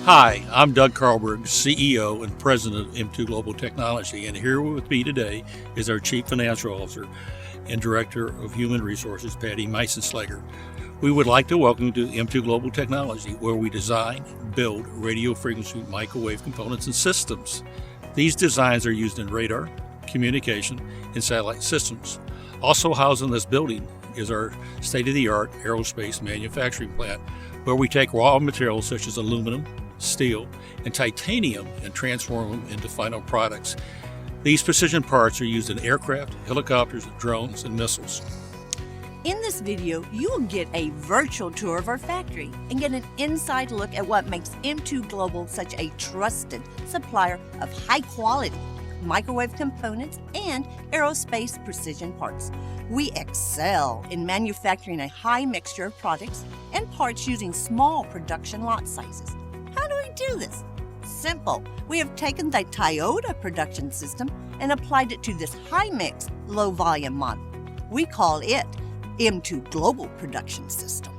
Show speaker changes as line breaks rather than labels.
Hi, I'm Doug Carlberg, CEO and President of M2 Global Technology, and here with me today is our Chief Financial Officer and Director of Human Resources, Patty Meisenslager. We would like to welcome you to M2 Global Technology, where we design, build radio frequency microwave components and systems. These designs are used in radar, communication, and satellite systems. Also housed in this building is our state-of-the-art aerospace manufacturing plant, where we take raw materials such as aluminum, steel, and titanium and transform them into final products. These precision parts are used in aircraft, helicopters, drones, and missiles.
In this video, you will get a virtual tour of our factory and get an inside look at what makes M2 Global such a trusted supplier of high-quality microwave components and aerospace precision parts. We excel in manufacturing a high mixture of products and parts using small production lot sizes. How do we do this? Simple. We have taken the Toyota production system and applied it to this high-mix, low-volume model. We call it M2 Global Production System.